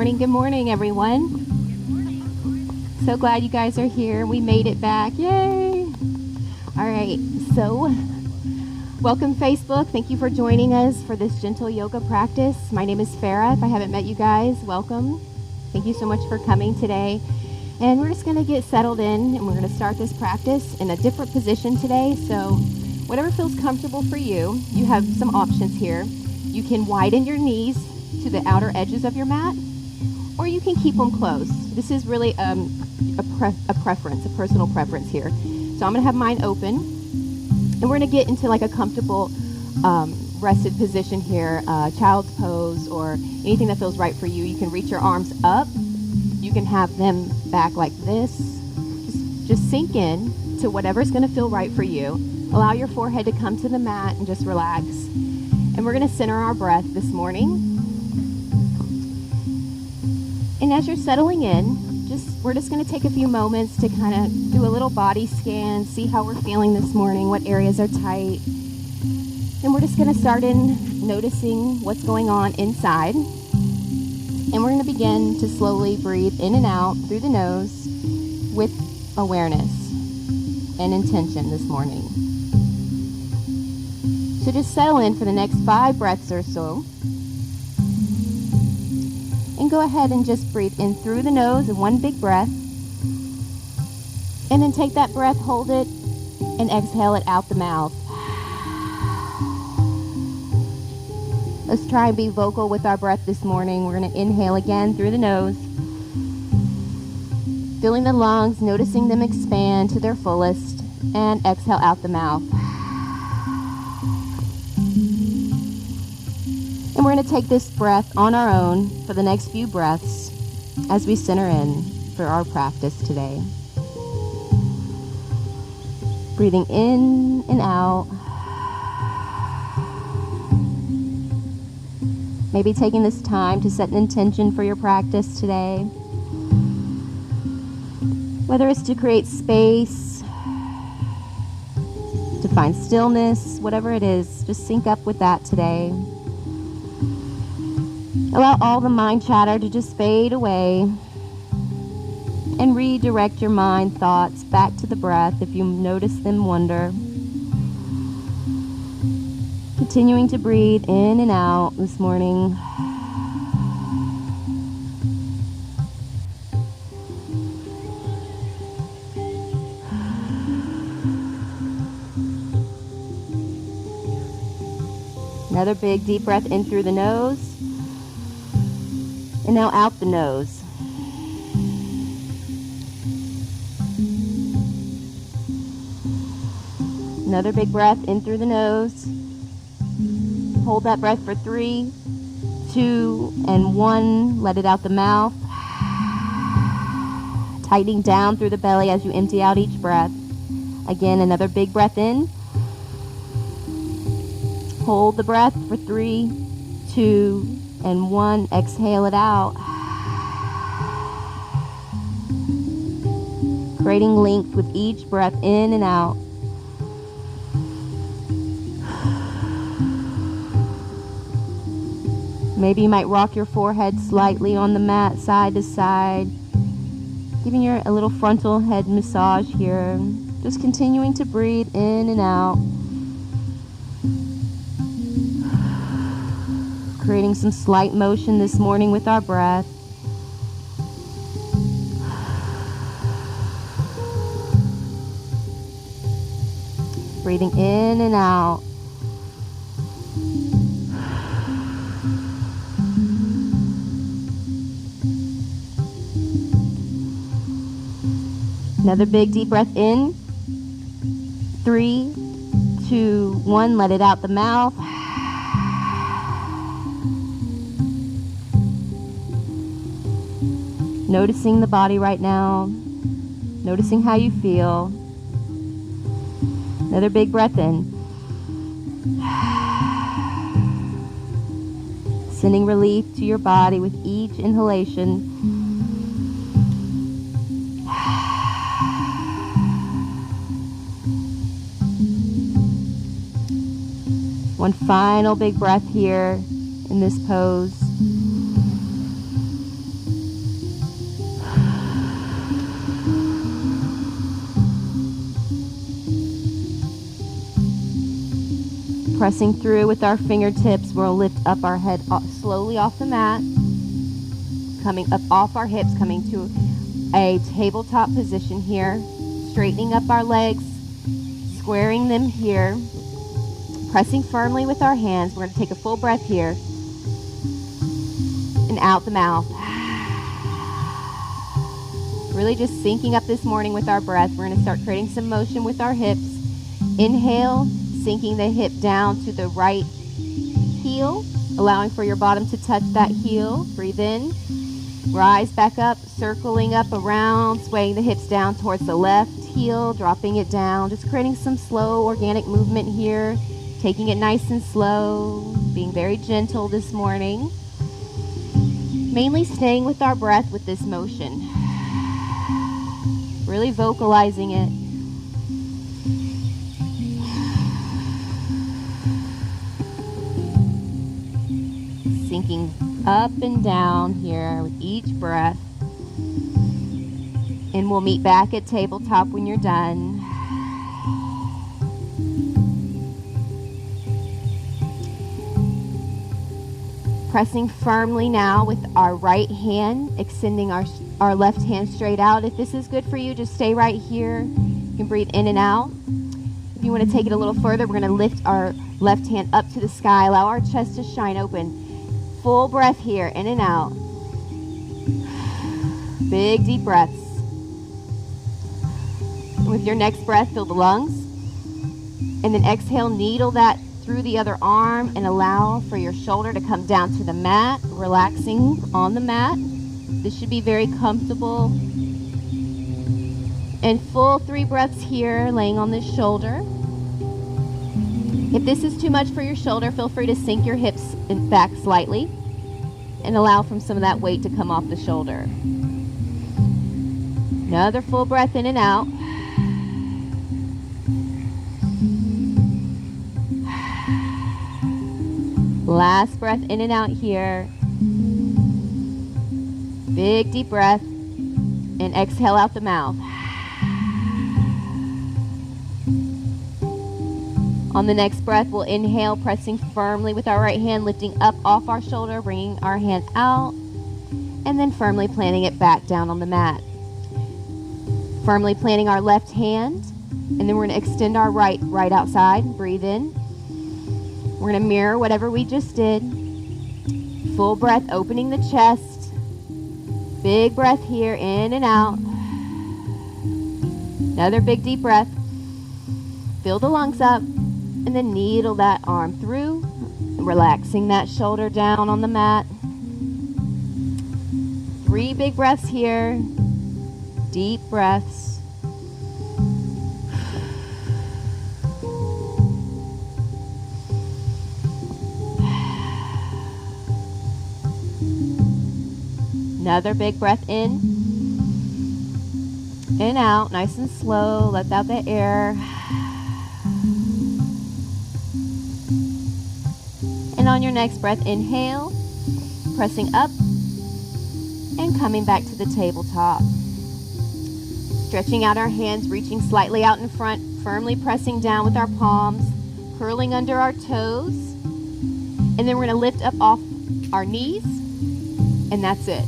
Good morning, everyone. So glad you guys are here. We made it back. Yay! All right, so welcome, Facebook. Thank you for joining us for this gentle yoga practice. My name is Farah. If I haven't met you guys, welcome. Thank you so much for coming today. And we're just going to get settled in, and we're going to start this practice in a different position today. So whatever feels comfortable for you, you have some options here. You can widen your knees to the outer edges of your mat, or you can keep them closed. This is really a preference, a personal preference here. So I'm going to have mine open, and we're going to get into like a comfortable rested position here, child's pose, or anything that feels right for you. You can reach your arms up. You can have them back like this. Just sink in to whatever's going to feel right for you. Allow your forehead to come to the mat and just relax. And we're going to center our breath this morning. And as you're settling in, we're just going to take a few moments to kind of do a little body scan, see how we're feeling this morning, what areas are tight. And we're just going to start in noticing what's going on inside. And we're going to begin to slowly breathe in and out through the nose with awareness and intention this morning. So just settle in for the next 5 breaths or so. And go ahead and just breathe in through the nose in one big breath. And then take that breath, hold it, and exhale it out the mouth. Let's try and be vocal with our breath this morning. We're going to inhale again through the nose. Filling the lungs, noticing them expand to their fullest. And exhale out the mouth. And we're going to take this breath on our own for the next few breaths as we center in for our practice today. Breathing in and out. Maybe taking this time to set an intention for your practice today. Whether it's to create space, to find stillness, whatever it is, just sync up with that today. Allow all the mind chatter to just fade away and redirect your mind thoughts back to the breath if you notice them wander. Continuing to breathe in and out this morning. Another big deep breath in through the nose. And now out the nose. Another big breath in through the nose. Hold that breath for 3, 2, and 1. Let it out the mouth. Tightening down through the belly as you empty out each breath. Again, another big breath in. Hold the breath for 3, 2, and 1. Exhale it out. Creating length with each breath in and out. Maybe you might rock your forehead slightly on the mat side to side, giving you a little frontal head massage here. Just continuing to breathe in and out. Creating some slight motion this morning with our breath. Breathing in and out. Another big deep breath in. 3, 2, 1. Let it out the mouth. Noticing the body right now. Noticing how you feel. Another big breath in. Sending relief to your body with each inhalation. One final big breath here in this pose. Pressing through with our fingertips, we'll lift up our head slowly off the mat. Coming up off our hips, coming to a tabletop position here. Straightening up our legs, squaring them here. Pressing firmly with our hands. We're going to take a full breath here. And out the mouth. Really just syncing up this morning with our breath. We're going to start creating some motion with our hips. Inhale, sinking the hip down to the right heel, allowing for your bottom to touch that heel. Breathe in. Rise back up, circling up around, swaying the hips down towards the left heel, dropping it down. Just creating some slow organic movement here. Taking it nice and slow. Being very gentle this morning. Mainly staying with our breath with this motion. Really vocalizing it. Sinking up and down here with each breath. And we'll meet back at tabletop when you're done. Pressing firmly now with our right hand, extending our left hand straight out. If this is good for you, just stay right here. You can breathe in and out. If you want to take it a little further, we're going to lift our left hand up to the sky. Allow our chest to shine open. Full breath here, in and out. Big deep breaths. With your next breath, fill the lungs. And then exhale, needle that through the other arm and allow for your shoulder to come down to the mat, relaxing on the mat. This should be very comfortable. And full 3 breaths here, laying on this shoulder. If this is too much for your shoulder, feel free to sink your hips back slightly and allow for some of that weight to come off the shoulder. Another full breath in and out. Last breath in and out here. Big deep breath and exhale out the mouth. On the next breath, we'll inhale, pressing firmly with our right hand, lifting up off our shoulder, bringing our hand out, and then firmly planting it back down on the mat. Firmly planting our left hand, and then we're going to extend our right outside. Breathe in. We're going to mirror whatever we just did. Full breath, opening the chest. Big breath here, in and out. Another big deep breath. Fill the lungs up, and then needle that arm through, relaxing that shoulder down on the mat. 3 big breaths here. Deep breaths. Another big breath in and out, nice and slow. Let out the air. And on your next breath, inhale, pressing up and coming back to the tabletop. Stretching out our hands, reaching slightly out in front, firmly pressing down with our palms, curling under our toes. And then we're going to lift up off our knees, and that's it.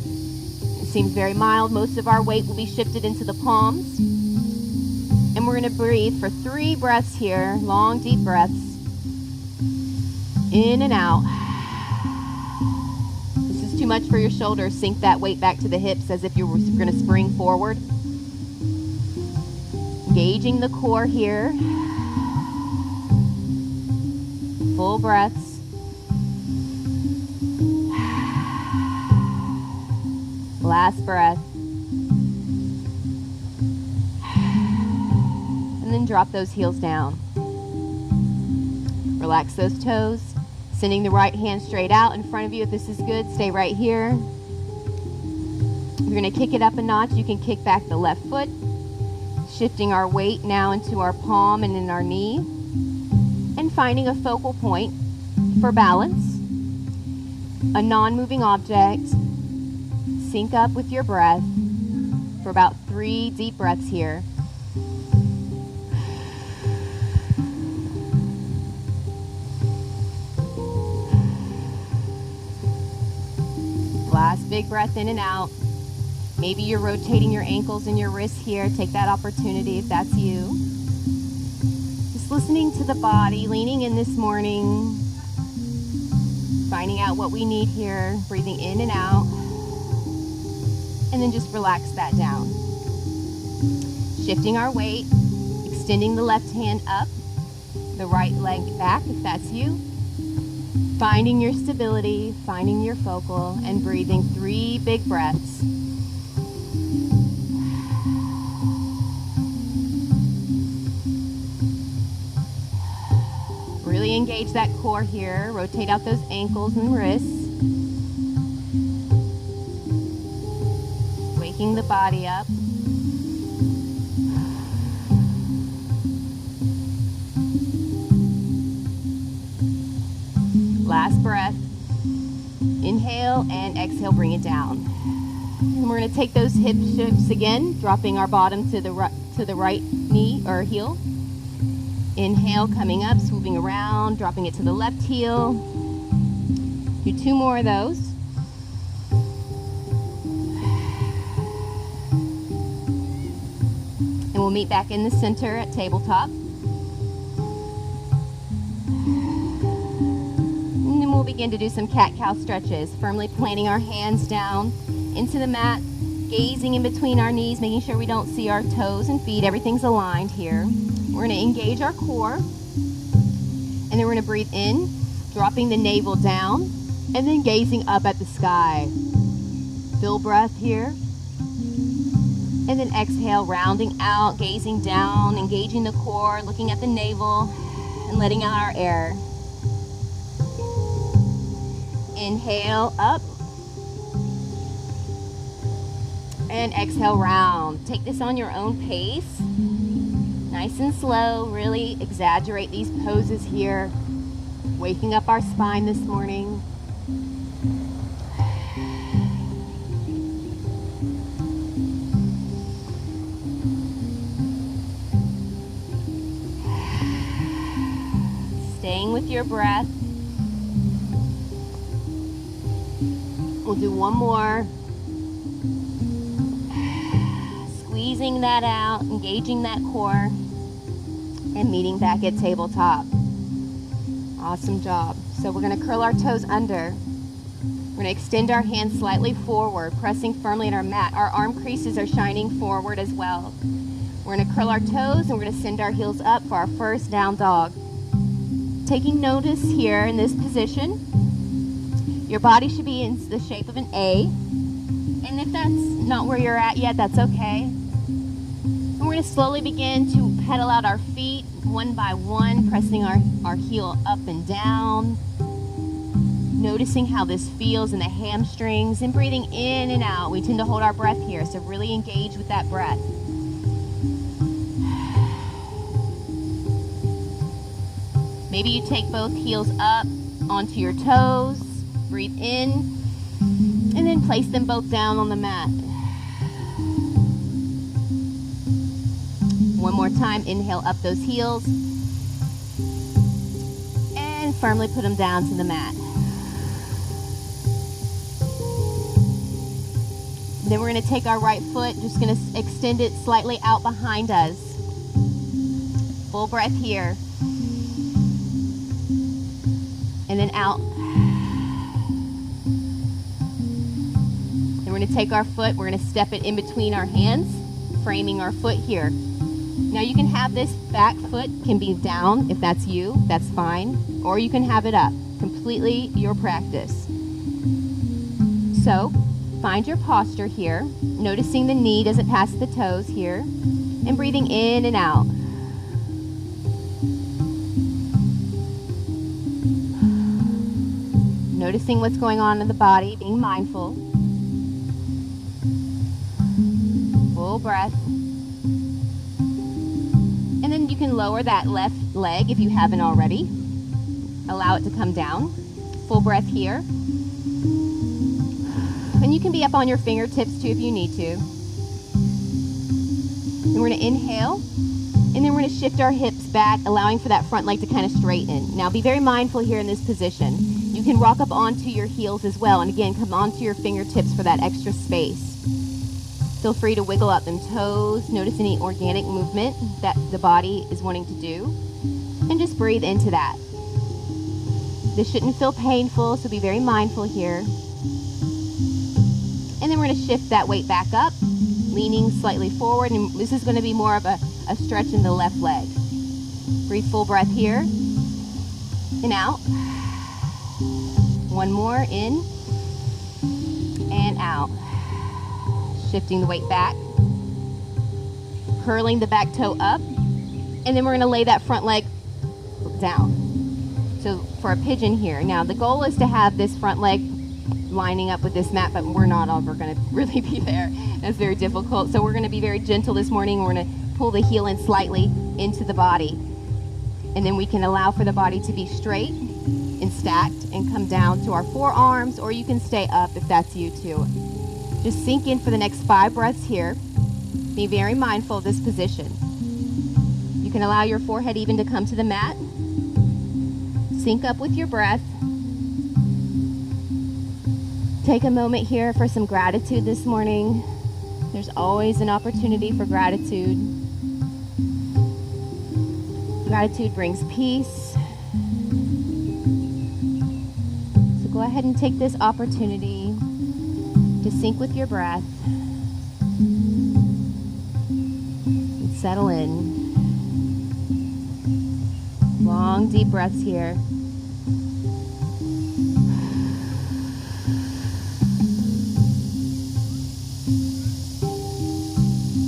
Seems very mild. Most of our weight will be shifted into the palms. And we're going to breathe for 3 breaths here. Long, deep breaths. In and out. This is too much for your shoulders. Sink that weight back to the hips as if you were going to spring forward. Engaging the core here. Full breaths. Last breath. And then drop those heels down. Relax those toes. Sending the right hand straight out in front of you. If this is good, stay right here. You're going to kick it up a notch. You can kick back the left foot. Shifting our weight now into our palm and in our knee. And finding a focal point for balance. A non-moving object. Sync up with your breath for about 3 deep breaths here. Last big breath in and out. Maybe you're rotating your ankles and your wrists here. Take that opportunity if that's you. Just listening to the body, leaning in this morning, finding out what we need here, breathing in and out, and then just relax that down. Shifting our weight, extending the left hand up, the right leg back if that's you. Finding your stability, finding your focal, and breathing 3 big breaths. Really engage that core here. Rotate out those ankles and wrists. Waking the body up. Last breath. Inhale and exhale, bring it down. And we're going to take those hip shifts again, dropping our bottom to the right knee or heel. Inhale, coming up, swooping around, dropping it to the left heel. Do 2 more of those. And we'll meet back in the center at tabletop. And then we'll begin to do some cat-cow stretches, firmly planting our hands down into the mat, gazing in between our knees, making sure we don't see our toes and feet. Everything's aligned here. We're going to engage our core, and then we're going to breathe in, dropping the navel down, and then gazing up at the sky. Full breath here. And then exhale, rounding out, gazing down, engaging the core, looking at the navel, and letting out our air. Inhale, up. And exhale, round. Take this on your own pace. Nice and slow, really exaggerate these poses here. Waking up our spine this morning. Staying with your breath. We'll do 1 more. Squeezing that out, engaging that core, and meeting back at tabletop. Awesome job. So we're going to curl our toes under. We're going to extend our hands slightly forward, pressing firmly in our mat. Our arm creases are shining forward as well. We're going to curl our toes, and we're going to send our heels up for our first down dog. Taking notice here in this position, your body should be in the shape of an A. And if that's not where you're at yet, that's okay. And we're going to slowly begin to pedal out our feet one by one, pressing our heel up and down. Noticing how this feels in the hamstrings and breathing in and out. We tend to hold our breath here, so really engage with that breath. Maybe you take both heels up onto your toes, breathe in, and then place them both down on the mat. One more time, inhale up those heels, and firmly put them down to the mat. Then we're going to take our right foot, just going to extend it slightly out behind us. Full breath here. And then out. Then we're going to take our foot, we're going to step it in between our hands, framing our foot here. Now you can have this back foot can be down if that's you, that's fine. Or you can have it up. Completely your practice. So, find your posture here, noticing the knee doesn't pass the toes here, and breathing in and out. Noticing what's going on in the body, being mindful. Full breath. And then you can lower that left leg if you haven't already. Allow it to come down. Full breath here. And you can be up on your fingertips too if you need to. And we're going to inhale, and then we're going to shift our hips back, allowing for that front leg to kind of straighten. Now be very mindful here in this position. You can rock up onto your heels as well. And again, come onto your fingertips for that extra space. Feel free to wiggle out them toes. Notice any organic movement that the body is wanting to do. And just breathe into that. This shouldn't feel painful, so be very mindful here. And then we're going to shift that weight back up, leaning slightly forward. And this is going to be more of a stretch in the left leg. Breathe full breath here. And out. One more, in and out. Shifting the weight back, curling the back toe up, and then we're going to lay that front leg down. So for a pigeon here. Now the goal is to have this front leg lining up with this mat, but we're not ever going to really be there. That's very difficult. So we're going to be very gentle this morning. We're going to pull the heel in slightly into the body, and then we can allow for the body to be straight and stacked and come down to our forearms, or you can stay up if that's you too. Just sink in for the next 5 breaths here. Be very mindful of this position. You can allow your forehead even to come to the mat. Sync up with your breath. Take a moment here for some gratitude this morning. There's always an opportunity for gratitude. Gratitude brings peace. So go ahead and take this opportunity to sync with your breath and settle in. Long, deep breaths here.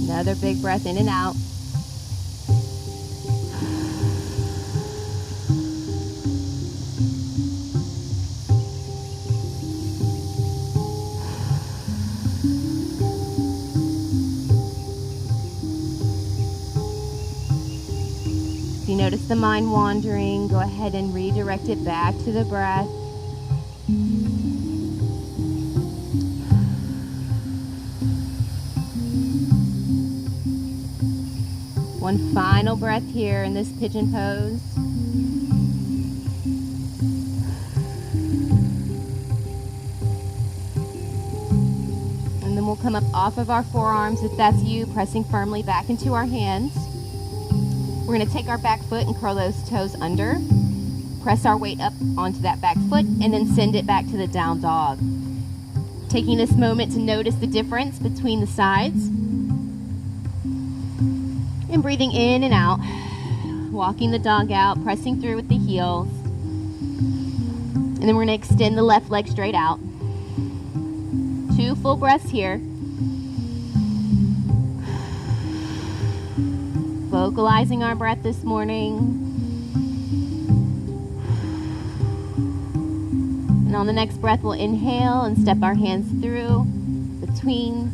Another big breath in and out. If you notice the mind wandering, go ahead and redirect it back to the breath. One final breath here in this pigeon pose. And then we'll come up off of our forearms if that's you, pressing firmly back into our hands. We're going to take our back foot and curl those toes under. Press our weight up onto that back foot and then send it back to the down dog. Taking this moment to notice the difference between the sides. And breathing in and out. Walking the dog out, pressing through with the heels. And then we're going to extend the left leg straight out. 2 full breaths here. Vocalizing our breath this morning. And on the next breath, we'll inhale and step our hands through between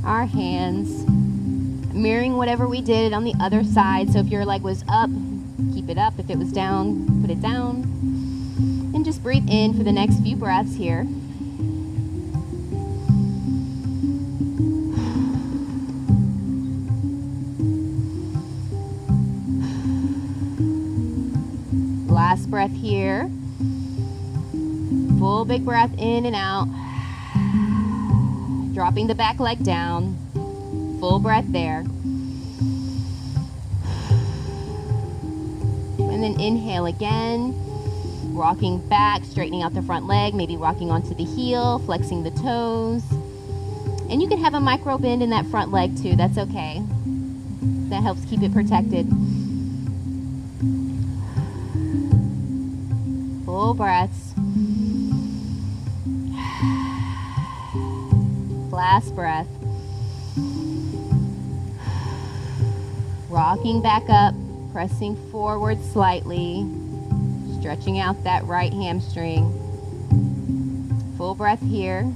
our hands, mirroring whatever we did on the other side. So if your leg was up, keep it up. If it was down, put it down. And just breathe in for the next few breaths here. Last breath here. Full big breath in and out. Dropping the back leg down. Full breath there. And then inhale again. Rocking back, straightening out the front leg, maybe rocking onto the heel, flexing the toes. And you can have a micro bend in that front leg too, that's okay. That helps keep it protected. Full breaths. Last breath. Rocking back up, pressing forward slightly, stretching out that right hamstring. Full breath here.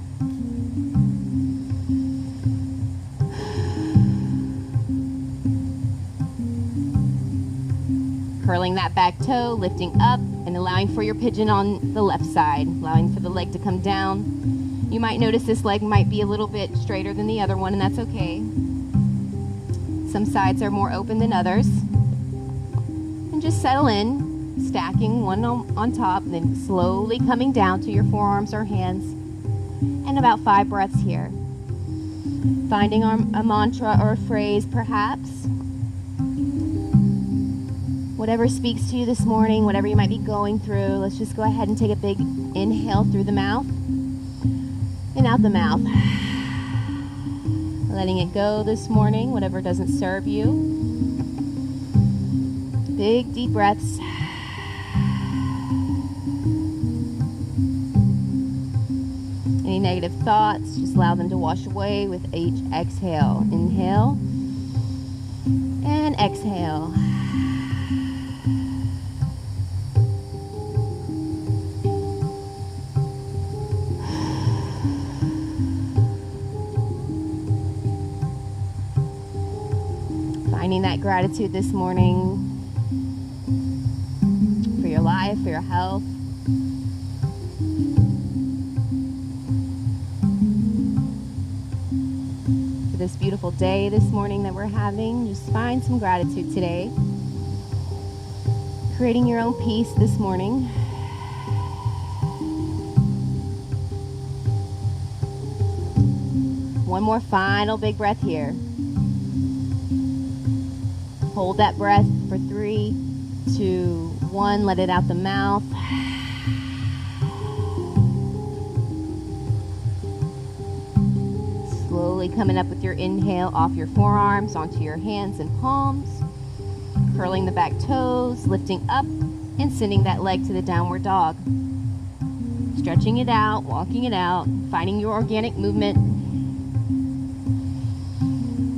Curling that back toe, lifting up, and allowing for your pigeon on the left side, allowing for the leg to come down. You might notice this leg might be a little bit straighter than the other one, and that's okay. Some sides are more open than others. And just settle in. stacking one on top, and then slowly coming down to your forearms or hands. And about 5 breaths here. Finding a mantra or a phrase, perhaps. Whatever speaks to you this morning, whatever you might be going through, let's just go ahead and take a big inhale through the mouth and out the mouth. Letting it go this morning, whatever doesn't serve you. Big, deep breaths. Any negative thoughts, just allow them to wash away with each exhale. Inhale and exhale. Finding that gratitude this morning for your life, for your health. For this beautiful day this morning that we're having. Just find some gratitude today. Creating your own peace this morning. One more final big breath here. Hold that breath for 3, 2, 1. Let it out the mouth. Slowly coming up with your inhale off your forearms onto your hands and palms. Curling the back toes, lifting up, and sending that leg to the downward dog. Stretching it out, walking it out, finding your organic movement.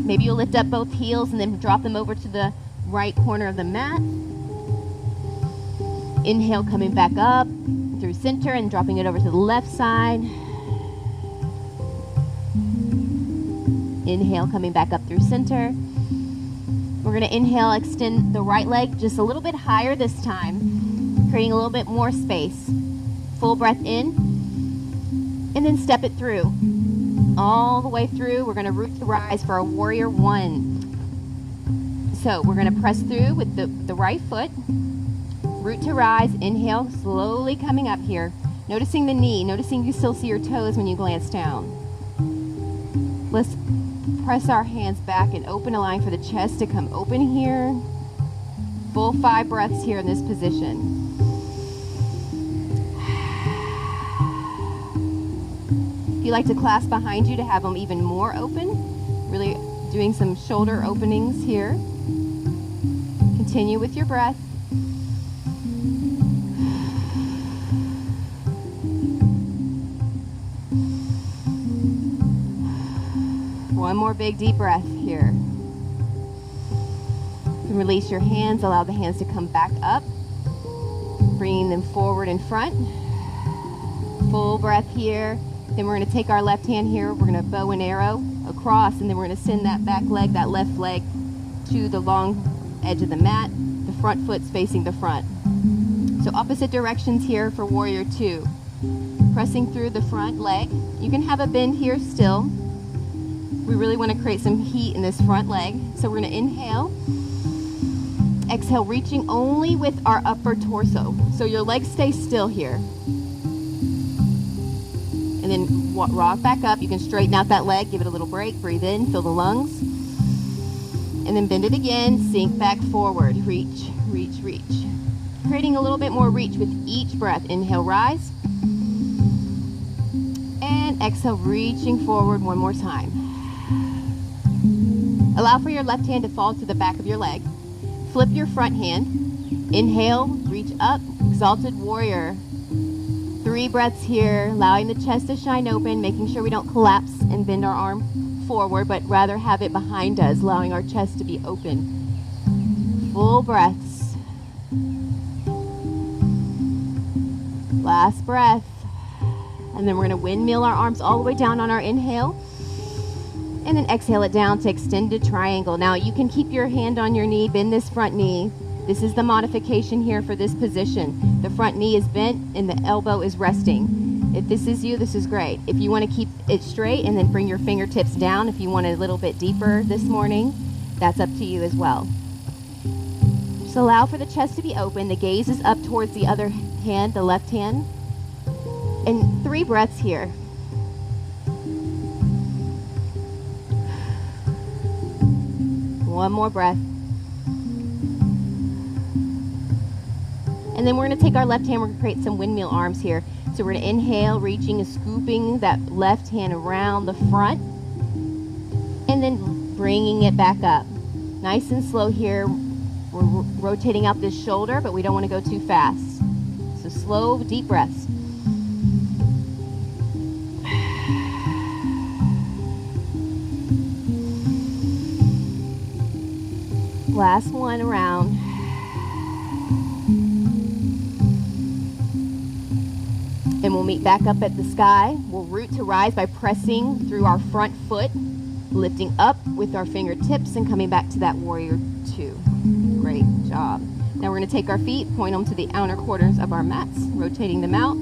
Maybe you'll lift up both heels and then drop them over to the right corner of the mat. Inhale, coming back up through center and dropping it over to the left side. Inhale, coming back up through center. We're going to inhale, extend the right leg just a little bit higher this time, creating a little bit more space. Full breath in, and then step it through. All the way through. We're going to root to rise for a warrior 1. So we're going to press through with the right foot. Root to rise. Inhale, slowly coming up here. Noticing the knee. Noticing you still see your toes when you glance down. Let's press our hands back and open, allowing for the chest to come open here. Full 5 breaths here in this position. If you like to clasp behind you to have them even more open, really doing some shoulder openings here. Continue with your breath. One more big deep breath here. You can release your hands, allow the hands to come back up, bringing them forward in front. Full breath here. Then we're going to take our left hand here, we're going to bow and arrow across, and then we're going to send that back leg, that left leg, to the long edge of the mat. The front foot's facing the front. So opposite directions here for warrior 2. Pressing through the front leg. You can have a bend here still. We really want to create some heat in this front leg. So we're going to inhale. Exhale, reaching only with our upper torso. So your legs stay still here. And then rock back up. You can straighten out that leg, give it a little break, breathe in, fill the lungs. And then bend it again, sink back forward, reach, reach, reach. Creating a little bit more reach with each breath. Inhale, rise. And exhale, reaching forward one more time. Allow for your left hand to fall to the back of your leg. Flip your front hand. Inhale, reach up, exalted warrior. 3 breaths here, allowing the chest to shine open, making sure we don't collapse and bend our arm forward, but rather have it behind us, allowing our chest to be open. Full breaths. Last breath. And then we're going to windmill our arms all the way down on our inhale. And then exhale it down to extended triangle. Now you can keep your hand on your knee, bend this front knee. This is the modification here for this position. The front knee is bent and the elbow is resting. If this is you, this is great. If you want to keep it straight and then bring your fingertips down, if you want it a little bit deeper this morning, that's up to you as well. Just allow for the chest to be open. The gaze is up towards the other hand, the left hand. And 3 breaths here. One more breath. And then we're going to take our left hand, we're going to create some windmill arms here. So we're going to inhale, reaching and scooping that left hand around the front. And then bringing it back up. Nice and slow here. We're rotating out this shoulder, but we don't want to go too fast. So slow, deep breaths. Last one around. And we'll meet back up at the sky. We'll root to rise by pressing through our front foot, lifting up with our fingertips and coming back to that warrior 2. Great job. Now we're going to take our feet, point them to the outer corners of our mats, rotating them out.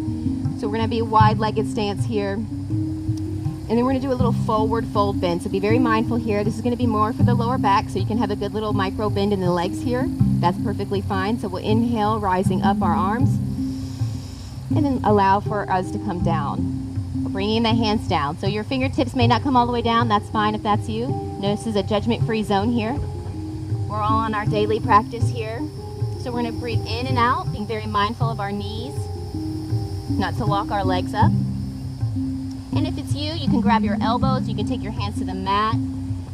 So we're going to be a wide-legged stance here. And then we're going to do a little forward fold bend. So be very mindful here. This is going to be more for the lower back, so you can have a good little micro bend in the legs here. That's perfectly fine. So we'll inhale, rising up our arms. And then allow for us to come down. Bringing the hands down. So your fingertips may not come all the way down. That's fine if that's you. No, this is a judgment-free zone here. We're all on our daily practice here. So we're going to breathe in and out, being very mindful of our knees, not to lock our legs up. And if it's you, you can grab your elbows. You can take your hands to the mat.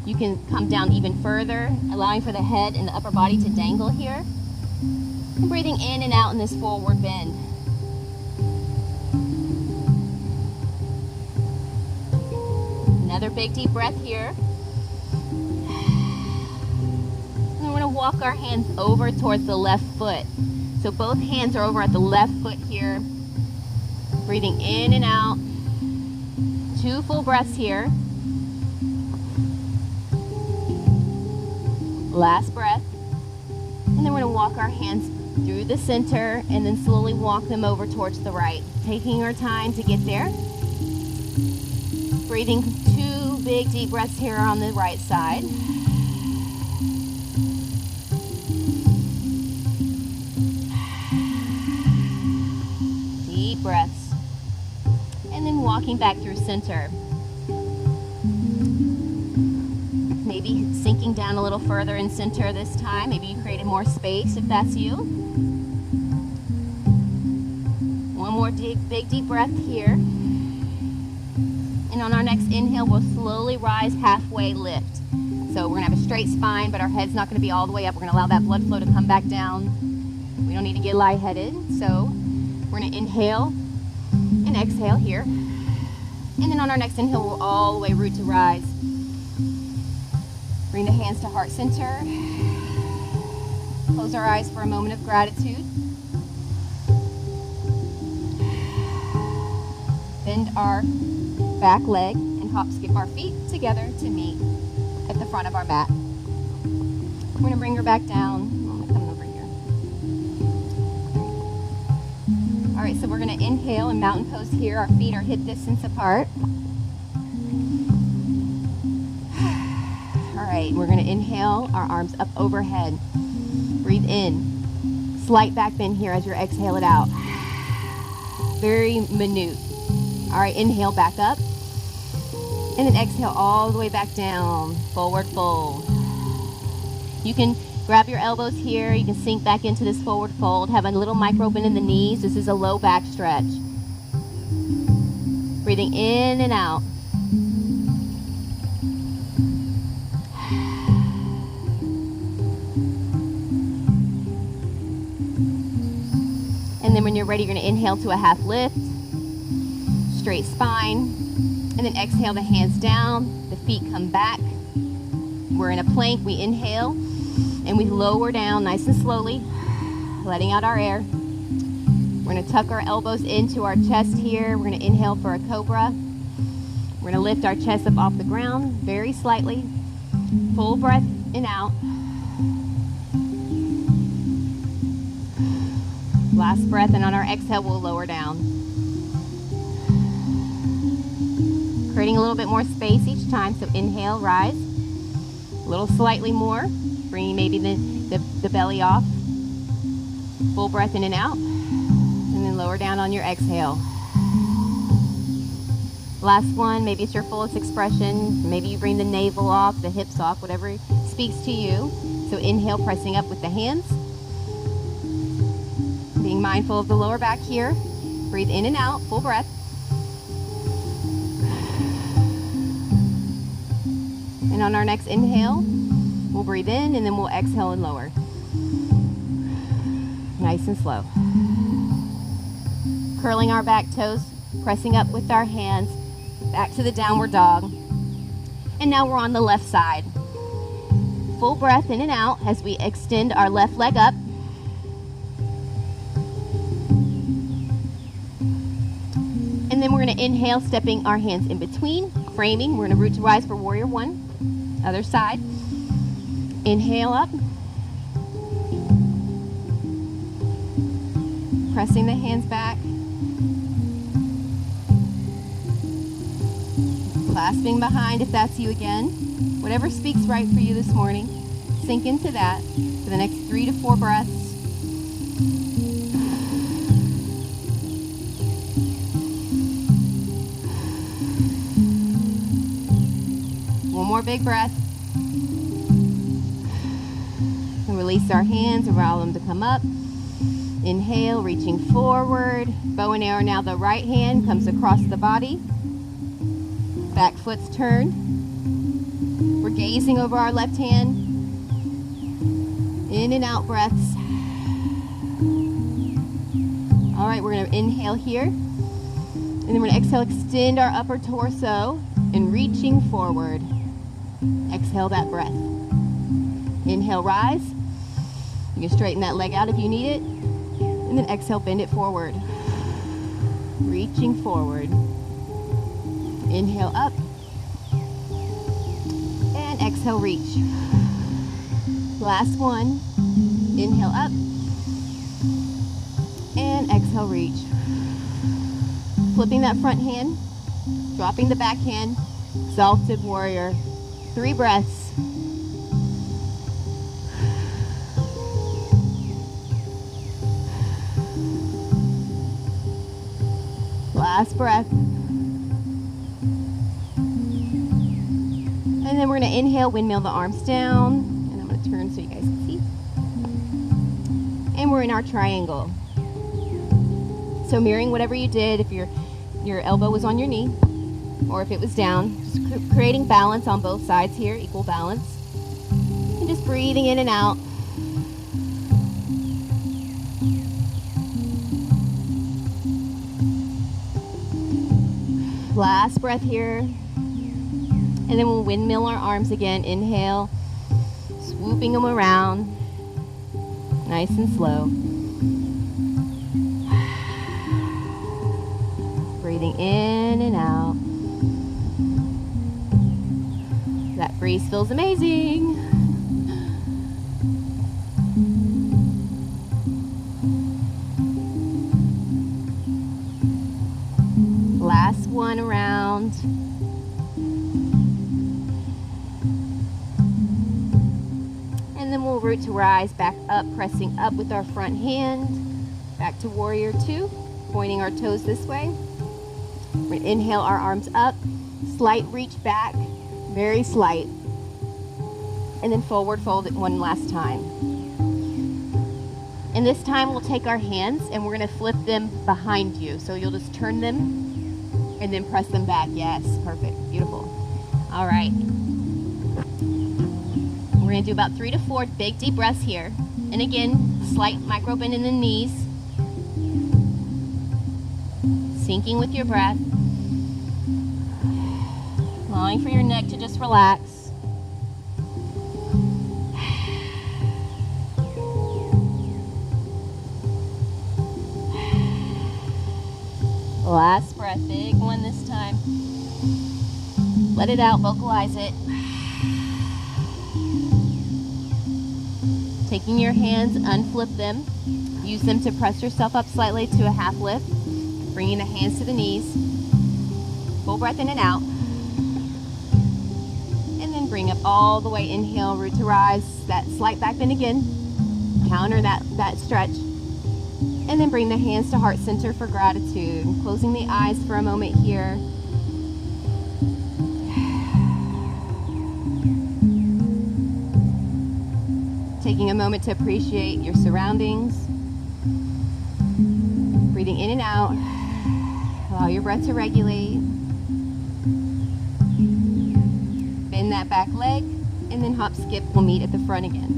You can come down even further, allowing for the head and the upper body to dangle here. And breathing in and out in this forward bend. Another big deep breath here. And we're going to walk our hands over towards the left foot. So both hands are over at the left foot here. Breathing in and out. 2 full breaths here. Last breath. And then we're going to walk our hands through the center and then slowly walk them over towards the right. Taking our time to get there. Breathing 2 big deep breaths here on the right side. Deep breaths. And then walking back through center. Maybe sinking down a little further in center this time. Maybe you created more space if that's you. One more big deep breath here. And on our next inhale, we'll slowly rise, halfway lift. So we're going to have a straight spine, but our head's not going to be all the way up. We're going to allow that blood flow to come back down. We don't need to get lightheaded. So we're going to inhale and exhale here. And then on our next inhale, we'll all the way root to rise. Bring the hands to heart center. Close our eyes for a moment of gratitude. Bend our back leg and hop skip our feet together to meet at the front of our mat. We're going to bring her back down. I'm going to come over here. All right, so we're going to inhale and mountain pose here. Our feet are hip distance apart. All right, we're going to inhale, our arms up overhead. Breathe in. Slight back bend here as you exhale it out. Very minute. All right, inhale back up. And then exhale all the way back down. Forward fold. You can grab your elbows here. You can sink back into this forward fold. Have a little micro bend in the knees. This is a low back stretch. Breathing in and out. And then when you're ready, you're going to inhale to a half lift. Straight spine. And then exhale the hands down. The feet come back. We're in a plank. We inhale. And we lower down nice and slowly. Letting out our air. We're going to tuck our elbows into our chest here. We're going to inhale for a cobra. We're going to lift our chest up off the ground very slightly. Full breath in out. Last breath, and on our exhale, we'll lower down. Creating a little bit more space each time, so inhale, rise. A little slightly more, bringing maybe the belly off. Full breath in and out. And then lower down on your exhale. Last one, maybe it's your fullest expression. Maybe you bring the navel off, the hips off, whatever speaks to you. So inhale, pressing up with the hands. Being mindful of the lower back here. Breathe in and out, full breath. And on our next inhale, we'll breathe in and then we'll exhale and lower. Nice and slow. Curling our back toes, pressing up with our hands, back to the downward dog. And now we're on the left side. Full breath in and out as we extend our left leg up. And then we're going to inhale, stepping our hands in between, framing. We're going to root to rise for warrior one. Other side. Inhale up. Pressing the hands back. Clasping behind if that's you again. Whatever speaks right for you this morning. Sink into that for the next 3 to 4 breaths. One more big breath. And release our hands, allow them to come up. Inhale, reaching forward. Bow and arrow. Now the right hand comes across the body. Back foot's turned. We're gazing over our left hand. In and out breaths. All right, we're going to inhale here. And then we're going to exhale, extend our upper torso and reaching forward. Exhale that breath. Inhale, rise. You can straighten that leg out if you need it. And then exhale, bend it forward. Reaching forward. Inhale up. And exhale, reach. Last one. Inhale up. And exhale, reach. Flipping that front hand. Dropping the back hand. Exalted warrior. 3 breaths. Last breath. And then we're going to inhale, windmill the arms down. And I'm going to turn so you guys can see. And we're in our triangle. So mirroring whatever you did, if your elbow was on your knee, or if it was down, just creating balance on both sides here, equal balance. And just breathing in and out. Last breath here. And then we'll windmill our arms again. Inhale, swooping them around. Nice and slow. Breathing in and out. That breeze feels amazing. Last one around. And then we'll root to rise, back up, pressing up with our front hand. Back to warrior 2, pointing our toes this way. We're going to inhale our arms up, slight reach back, very slight. And then forward fold it one last time. And this time we'll take our hands and we're going to flip them behind you. So you'll just turn them and then press them back. Yes, perfect, beautiful. All right. We're going to do about 3 to 4 big deep breaths here. And again, slight micro bend in the knees. Syncing with your breath. Allowing for your neck to just relax. Last breath, big one this time. Let it out, vocalize it. Taking your hands, unflip them. Use them to press yourself up slightly to a half lift. Bringing the hands to the knees. Full breath in and out. And then bring up all the way. Inhale, root to rise. That slight back bend again. Counter that stretch. And then bring the hands to heart center for gratitude. Closing the eyes for a moment here. Taking a moment to appreciate your surroundings. Breathing in and out. Allow your breath to regulate. Bend that back leg, and then hop, skip. We'll meet at the front again.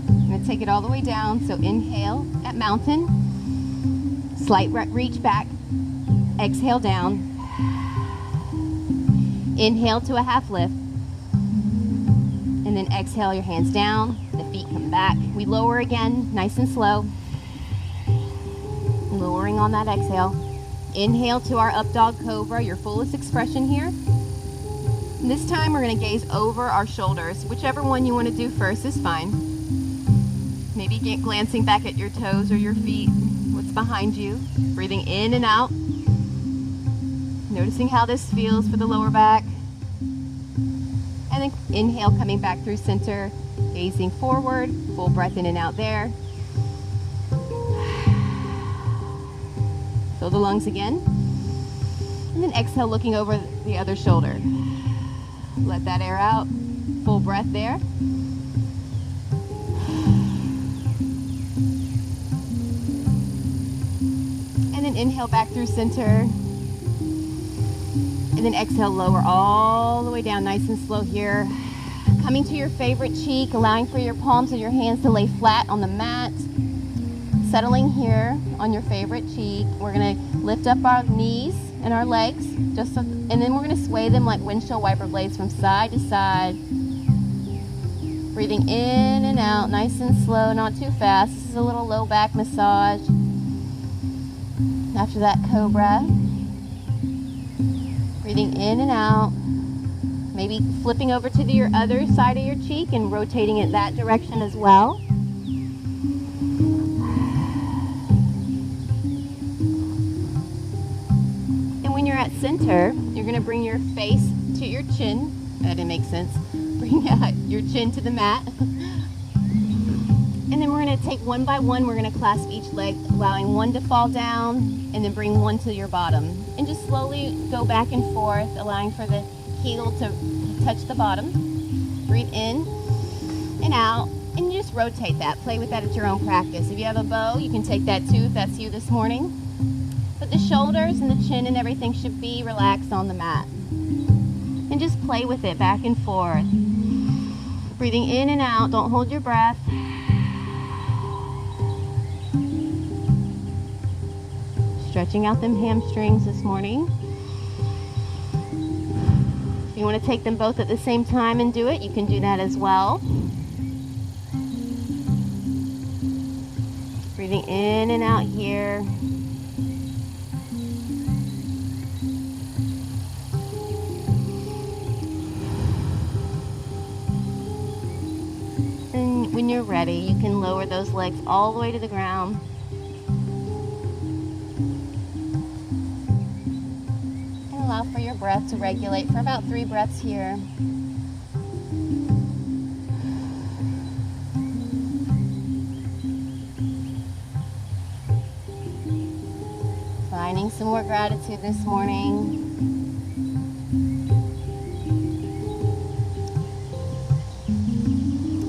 I'm going to take it all the way down. So inhale at mountain. Slight reach back. Exhale down. Inhale to a half lift. And then exhale your hands down. The feet come back. We lower again, nice and slow. Lowering on that exhale. Inhale to our up dog cobra, your fullest expression here. And this time we're going to gaze over our shoulders. Whichever one you want to do first is fine. Maybe glancing back at your toes or your feet, what's behind you. Breathing in and out. Noticing how this feels for the lower back. And then inhale, coming back through center, gazing forward, full breath in and out there. Fill the lungs again. And then exhale, looking over the other shoulder. Let that air out. Full breath there. And then inhale back through center. And then exhale, lower all the way down, nice and slow here. Coming to your favorite cheek, allowing for your palms of your hands to lay flat on the mat. Settling here on your favorite cheek. We're gonna lift up our knees and our legs, and then we're gonna sway them like windshield wiper blades from side to side. Breathing in and out, nice and slow, not too fast. This is a little low back massage. After that cobra. Breathing in and out. Maybe flipping over to your other side of your cheek and rotating it that direction as well. And when you're at center, you're going to bring your face to your chin. That didn't make sense. Bring your chin to the mat. And then we're going to take one by one, we're going to clasp each leg, allowing one to fall down, and then bring one to your bottom. And just slowly go back and forth, allowing for the heel to touch the bottom. Breathe in and out, and you just rotate that. Play with that at your own practice. If you have a bow, you can take that too if that's you this morning. But the shoulders and the chin and everything should be relaxed on the mat. And just play with it back and forth. Breathing in and out, don't hold your breath. Stretching out them hamstrings this morning. If you want to take them both at the same time and do it, you can do that as well. Breathing in and out here. And when you're ready, you can lower those legs all the way to the ground. Allow for your breath to regulate for about 3 breaths here. Finding some more gratitude this morning.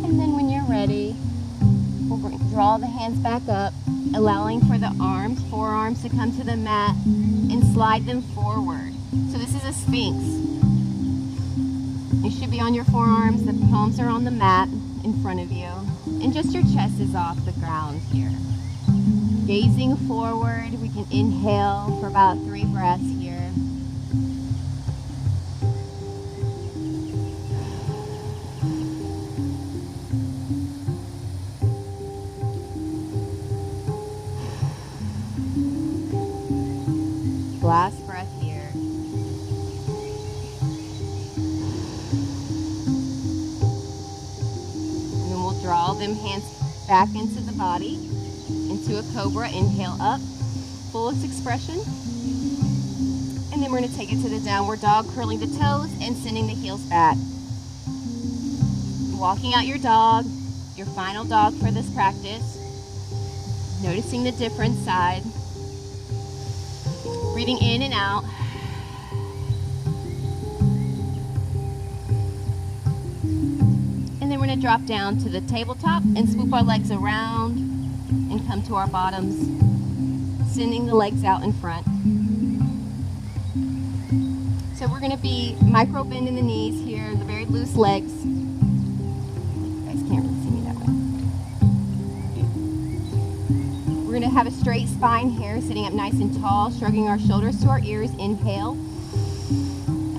And then when you're ready, we'll draw the hands back up, allowing for the arms, forearms to come to the mat and slide them forward. So this is a Sphinx. You should be on your forearms, the palms are on the mat in front of you, and just your chest is off the ground here. Gazing forward, we can inhale for about 3 breaths here. Last breath here. And then we'll draw them hands back into the body, into a cobra. Inhale up, fullest expression. And then we're going to take it to the downward dog, curling the toes and sending the heels back. Walking out your dog, your final dog for this practice. Noticing the different side. Breathing in and out. And then we're going to drop down to the tabletop and swoop our legs around and come to our bottoms, sending the legs out in front. So we're going to be micro bending the knees here, the very loose legs. You guys can't really see me that way. We're going to have a straight spine here, sitting up nice and tall, shrugging our shoulders to our ears. Inhale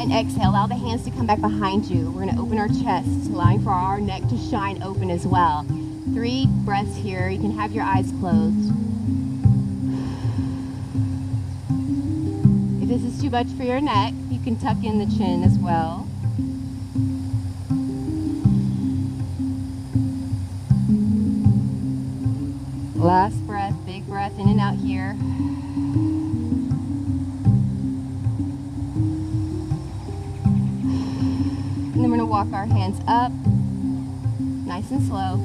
and exhale. Allow the hands to come back behind you. We're going to open our chest, allowing for our neck to shine open as well. 3 breaths here. You can have your eyes closed. If this is too much for your neck, you can tuck in the chin as well. Last breath, big breath in and out here. And then we're going to walk our hands up, nice and slow,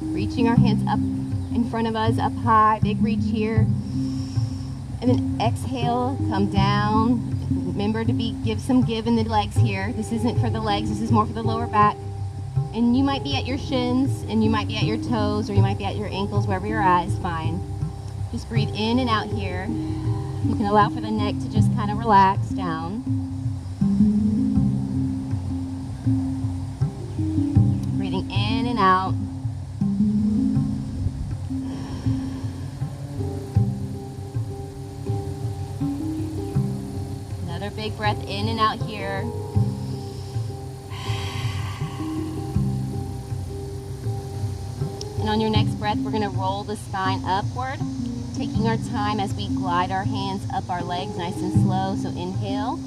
reaching our hands up in front of us, up high, big reach here. And then exhale, come down. Remember to give some give in the legs here. This isn't for the legs, this is more for the lower back. And you might be at your shins, and you might be at your toes, or you might be at your ankles, wherever you're at is fine. Just breathe in and out here. You can allow for the neck to just kind of relax down. Breathing in and out. Another big breath in and out here. And on your next breath, we're going to roll the spine upward, taking our time as we glide our hands up our legs nice and slow. So inhale,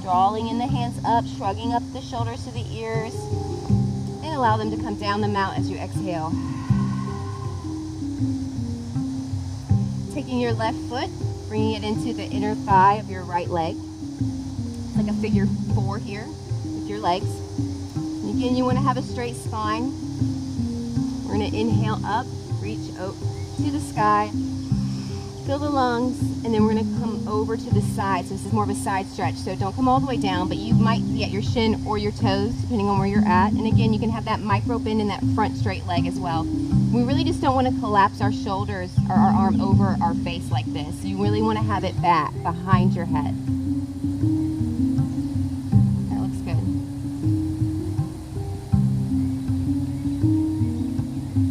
drawing in the hands up, shrugging up the shoulders to the ears, and allow them to come down the mount as you exhale. Taking your left foot, bringing it into the inner thigh of your right leg. It's like a figure 4 here with your legs. And again, you want to have a straight spine. We're going to inhale up, reach out to the sky, fill the lungs, and then we're going to come over to the side. So this is more of a side stretch, so don't come all the way down, but you might be at your shin or your toes, depending on where you're at. And again, you can have that micro bend in that front straight leg as well. We really just don't want to collapse our shoulders or our arm over our face like this. You really want to have it back behind your head. That looks good.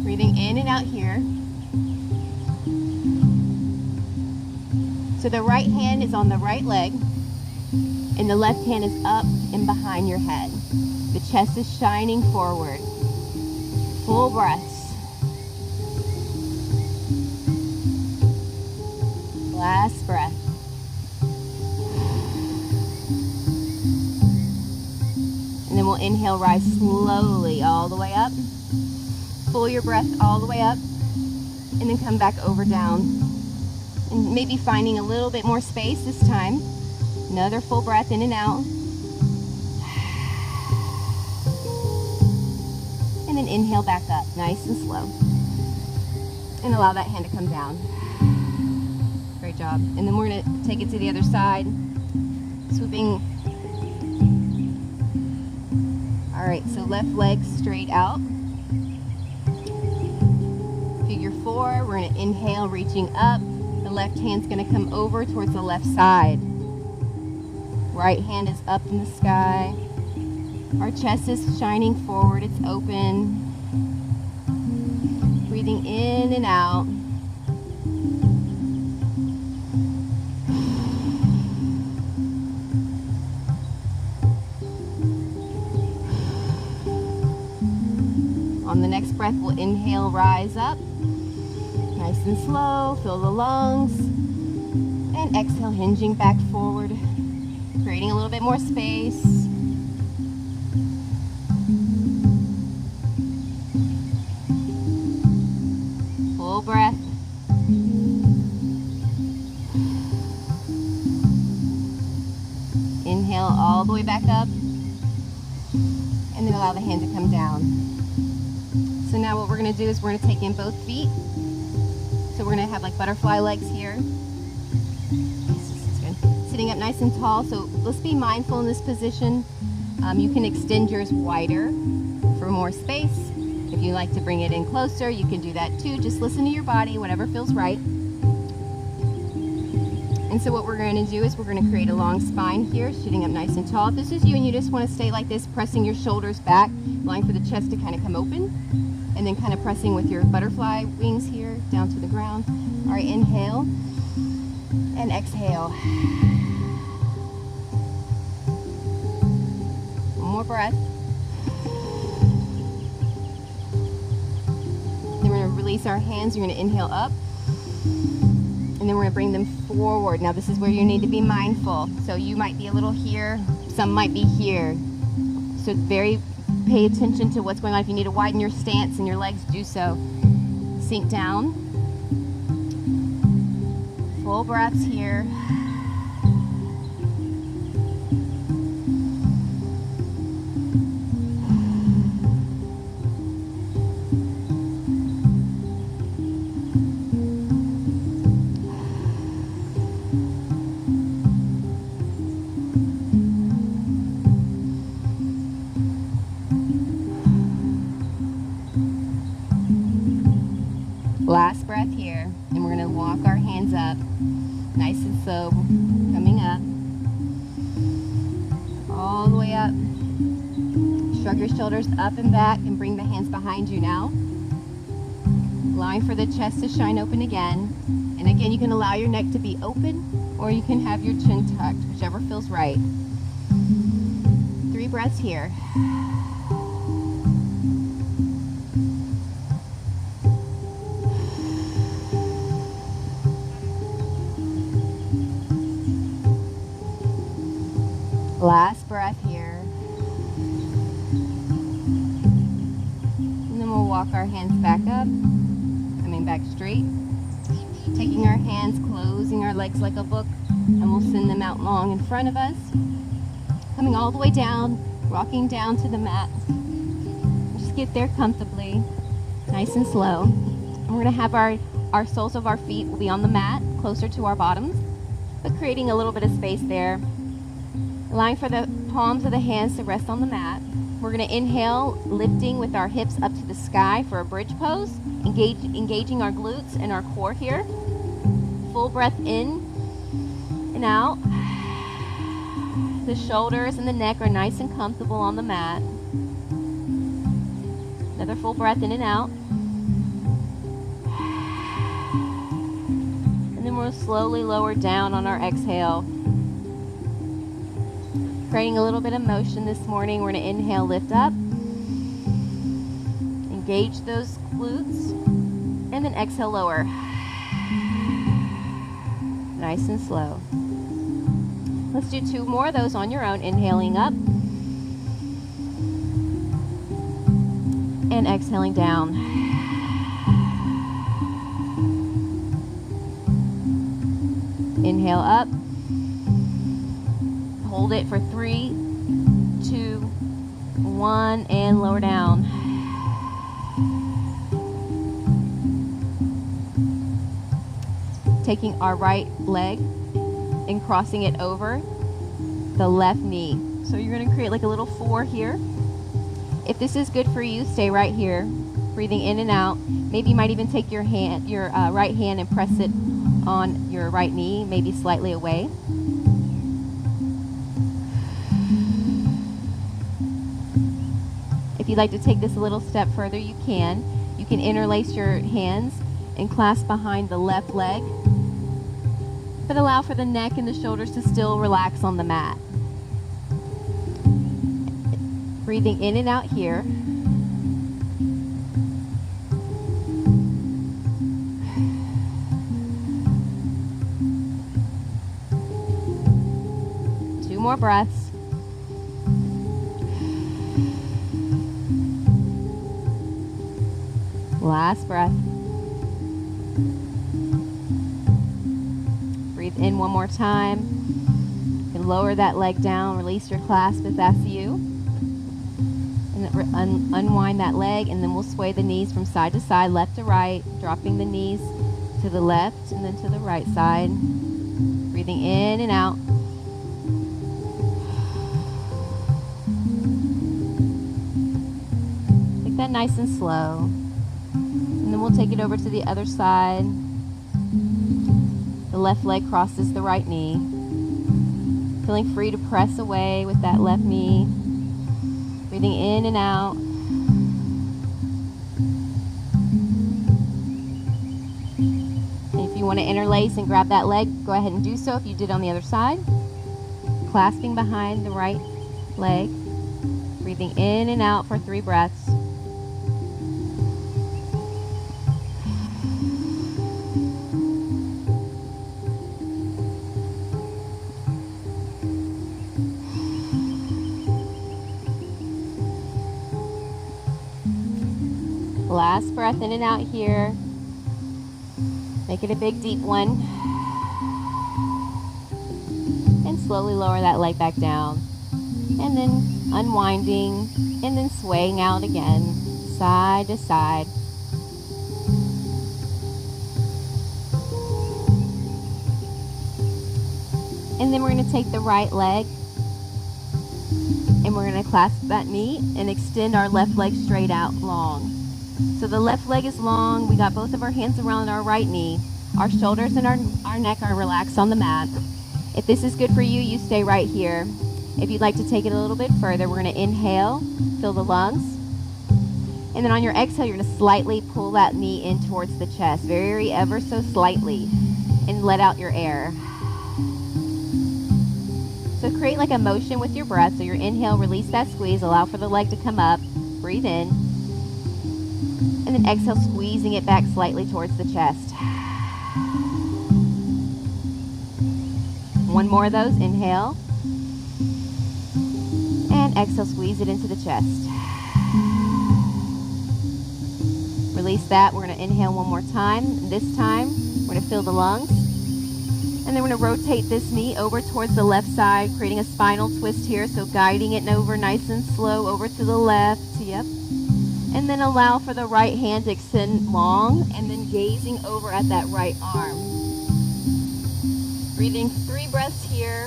Breathing in and out here. So the right hand is on the right leg, and the left hand is up and behind your head. The chest is shining forward. Full breaths. Last breath. And then we'll inhale, rise slowly all the way up. Pull your breath all the way up, and then come back over down. And maybe finding a little bit more space this time. Another full breath in and out. And then inhale back up, nice and slow. And allow that hand to come down. Great job. And then we're going to take it to the other side. Swooping. All right, so left leg straight out. Figure 4, we're going to inhale, reaching up. The left hand's going to come over towards the left side. Right hand is up in the sky. Our chest is shining forward, it's open. Breathing in and out. On the next breath, we'll inhale, rise up. Nice and slow, fill the lungs. And exhale, hinging back forward, creating a little bit more space. Full breath. Inhale all the way back up. And then allow the hand to come down. So now what we're going to do is we're going to take in both feet. So So we're gonna have like butterfly legs here. Sitting up nice and tall, so let's be mindful in this position. You can extend yours wider for more space. If you like to bring it in closer, you can do that too. Just listen to your body, whatever feels right. And so what we're going to do is we're going to create a long spine here, sitting up nice and tall. If this is you and you just want to stay like this, pressing your shoulders back, allowing for the chest to kind of come open, and then kind of pressing with your butterfly wings here down to the ground. All right, inhale and exhale. One more breath. Then we're going to release our hands. You're going to inhale up. And then we're going to bring them forward. Now this is where you need to be mindful. So you might be a little here, some might be here. So pay attention to what's going on. If you need to widen your stance and your legs, do so. Sink down. Full breaths here. Last breath here, and we're going to walk our hands up, nice and slow, coming up, all the way up. Shrug your shoulders up and back, and bring the hands behind you now, allowing for the chest to shine open again. And again, you can allow your neck to be open, or you can have your chin tucked, whichever feels right. 3 breaths here. Last breath here. And then we'll walk our hands back up, coming back straight. Taking our hands, closing our legs like a book, and we'll send them out long in front of us. Coming all the way down, rocking down to the mat. Just get there comfortably, nice and slow. And we're gonna have our soles of our feet will be on the mat, closer to our bottoms, but creating a little bit of space there. Allowing for the palms of the hands to rest on the mat. We're going to inhale, lifting with our hips up to the sky for a bridge pose, engaging our glutes and our core here. Full breath in and out. The shoulders and the neck are nice and comfortable on the mat. Another full breath in and out. And then we'll slowly lower down on our exhale. Creating a little bit of motion this morning. We're going to inhale, lift up, engage those glutes, and then exhale, lower. Nice and slow. Let's do 2 more of those on your own. Inhaling up and exhaling down. Inhale up. Hold it for 3, 2, 1, and lower down. Taking our right leg and crossing it over the left knee. So you're going to create like a little 4 here. If this is good for you, stay right here, breathing in and out. Maybe you might even take your right hand and press it on your right knee, maybe slightly away. If you'd like to take this a little step further, you can. You can interlace your hands and clasp behind the left leg, but allow for the neck and the shoulders to still relax on the mat. Breathing in and out here. Two more breaths. Last breath. Breathe in one more time. You can lower that leg down, release your clasp if that's you. And unwind that leg, and then we'll sway the knees from side to side, left to right, dropping the knees to the left and then to the right side. Breathing in and out. Take that nice and slow. And then we'll take it over to the other side. The left leg crosses the right knee. Feeling free to press away with that left knee. Breathing in and out. And if you want to interlace and grab that leg, go ahead and do so if you did on the other side. Clasping behind the right leg. Breathing in and out for 3 breaths. Last breath in and out here. Make it a big deep one. And slowly lower that leg back down. And then unwinding and then swaying out again, side to side. And then we're going to take the right leg and we're going to clasp that knee and extend our left leg straight out long. So the left leg is long. We got both of our hands around our right knee. Our shoulders and our neck are relaxed on the mat. If this is good for you, you stay right here. If you'd like to take it a little bit further, we're going to inhale, fill the lungs. And then on your exhale, you're going to slightly pull that knee in towards the chest, very ever so slightly, and let out your air. So create like a motion with your breath. So your inhale, release that squeeze, allow for the leg to come up, breathe in. And then exhale, squeezing it back slightly towards the chest. One more of those, inhale. And exhale, squeeze it into the chest. Release that. We're going to inhale one more time. This time, we're going to fill the lungs. And then we're going to rotate this knee over towards the left side, creating a spinal twist here. So guiding it over nice and slow over to the left. Yep. And then allow for the right hand to extend long and then gazing over at that right arm. Breathing 3 breaths here.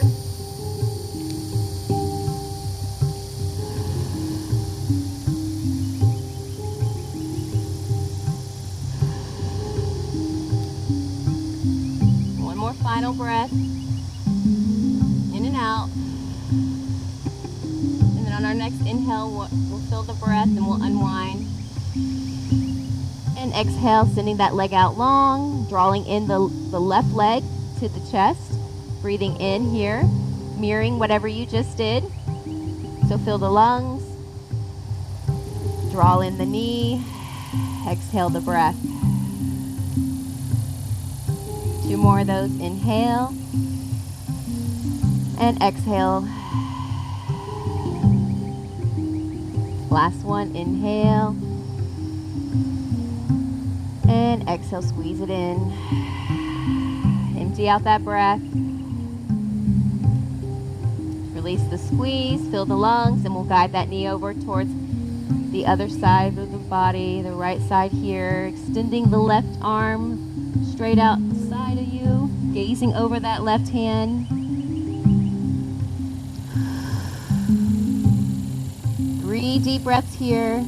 One more final breath. In and out. And then on our next inhale, we'll fill the breath and we'll unwind. And exhale, sending that leg out long, drawing in the left leg to the chest. Breathing in here, mirroring whatever you just did. So fill the lungs, draw in the knee, exhale the breath. 2 more of those, inhale, and exhale. Last one, inhale, and exhale, squeeze it in. Empty out that breath. Release the squeeze, fill the lungs, and we'll guide that knee over towards the other side of the body, the right side here, extending the left arm straight out the side of you, gazing over that left hand. 3 deep breaths here.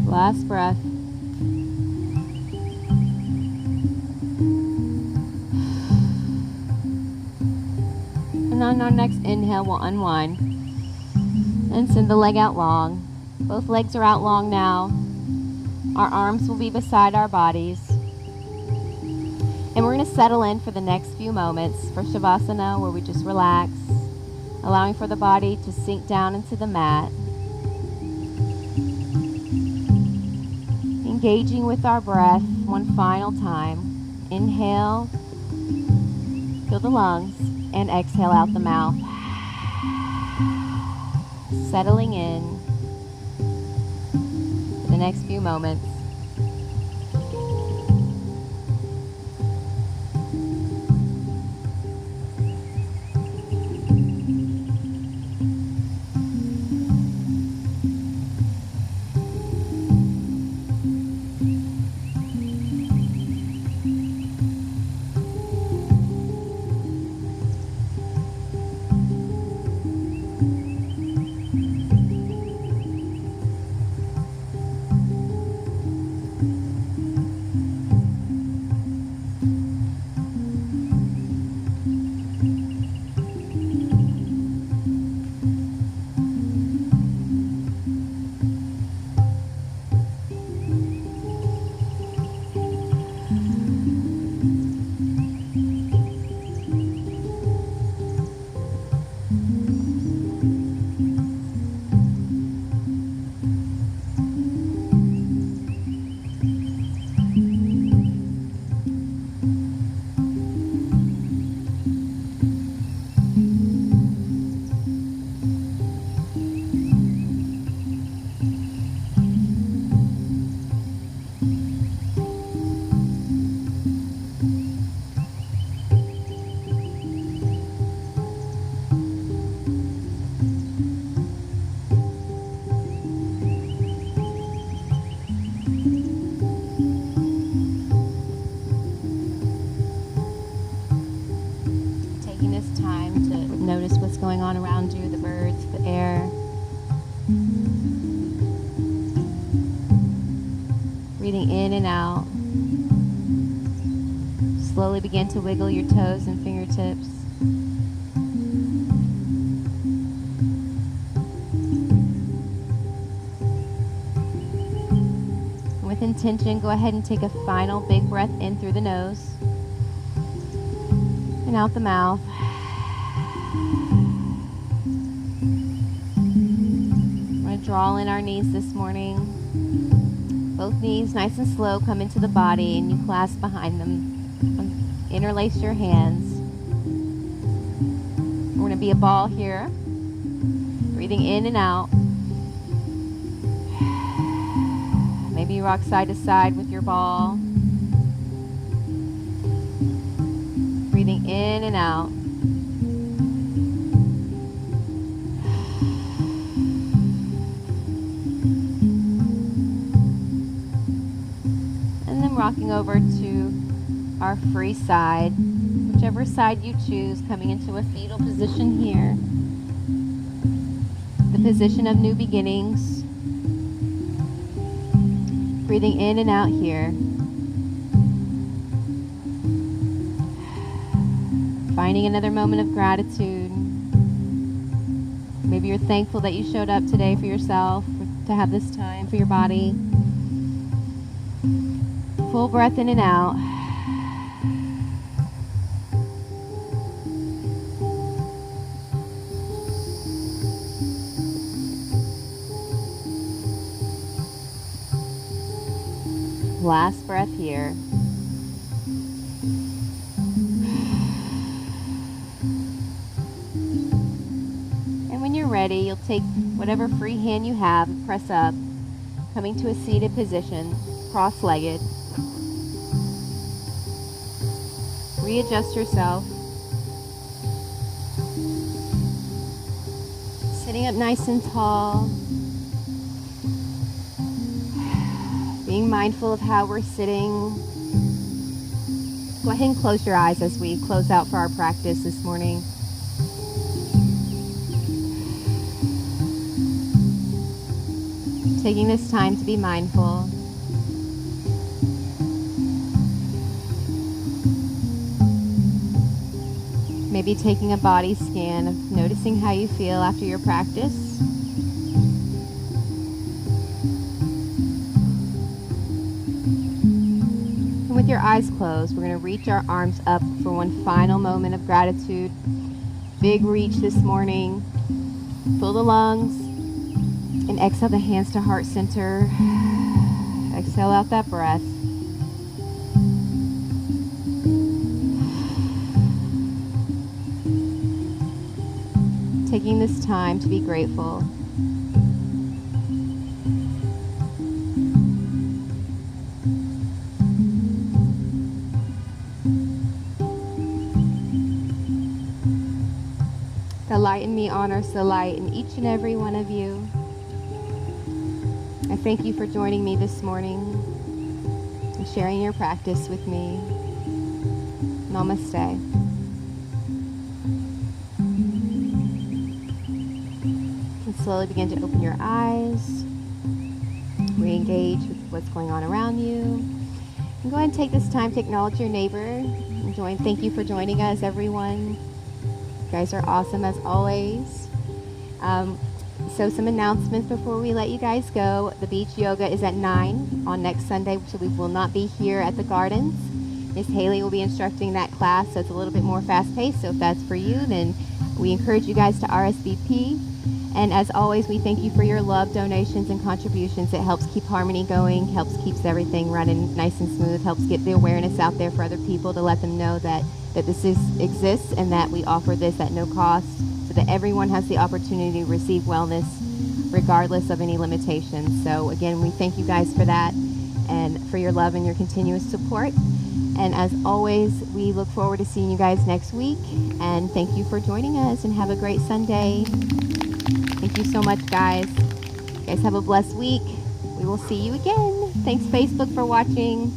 Last breath. And on our next inhale, we'll unwind and send the leg out long. Both legs are out long now. Our arms will be beside our bodies. And we're going to settle in for the next few moments for Shavasana, where we just relax, allowing for the body to sink down into the mat. Engaging with our breath one final time. Inhale, fill the lungs, and exhale out the mouth. Settling in for the next few moments. Breathing in and out. Slowly begin to wiggle your toes and fingertips. With intention, go ahead and take a final big breath in through the nose and out the mouth. We're going to draw in our knees this morning. Both knees nice and slow come into the body and you clasp behind them. Interlace your hands. We're going to be a ball here. Breathing in and out. Maybe you rock side to side with your ball. Breathing in and out. And then rocking over to our free side, whichever side you choose, coming into a fetal position here. The position of new beginnings. Breathing in and out here. Finding another moment of gratitude. Maybe you're thankful that you showed up today for yourself, to have this time for your body. Full breath in and out. Last breath here. And when you're ready, you'll take whatever free hand you have and press up, coming to a seated position, cross-legged. Readjust yourself. Sitting up nice and tall. Being mindful of how we're sitting. Go ahead and close your eyes as we close out for our practice this morning. Taking this time to be mindful. Maybe taking a body scan of noticing how you feel after your practice. With your eyes closed, we're going to reach our arms up for one final moment of gratitude. Big reach this morning. Fill the lungs and exhale the hands to heart center. Exhale out that breath. Taking this time to be grateful. The light in me honors the light in each and every one of you. I thank you for joining me this morning and sharing your practice with me. Namaste. And slowly begin to open your eyes. Re-engage with what's going on around you. And go ahead and take this time to acknowledge your neighbor. And thank you for joining us, everyone. You guys are awesome as always. So some announcements before we let you guys go. The beach yoga is at 9 on next Sunday, so we will not be here at the gardens. Miss Haley will be instructing that class, so it's a little bit more fast-paced. So if that's for you, then we encourage you guys to RSVP. And as always, we thank you for your love, donations, and contributions. It helps keep Harmony going, keeps everything running nice and smooth, helps get the awareness out there for other people to let them know that this exists and that we offer this at no cost, so that everyone has the opportunity to receive wellness regardless of any limitations. So again, we thank you guys for that and for your love and your continuous support. And as always, we look forward to seeing you guys next week. And thank you for joining us, and have a great Sunday. Thank you so much, guys. You guys have a blessed week. We will see you again. Thanks, Facebook, for watching.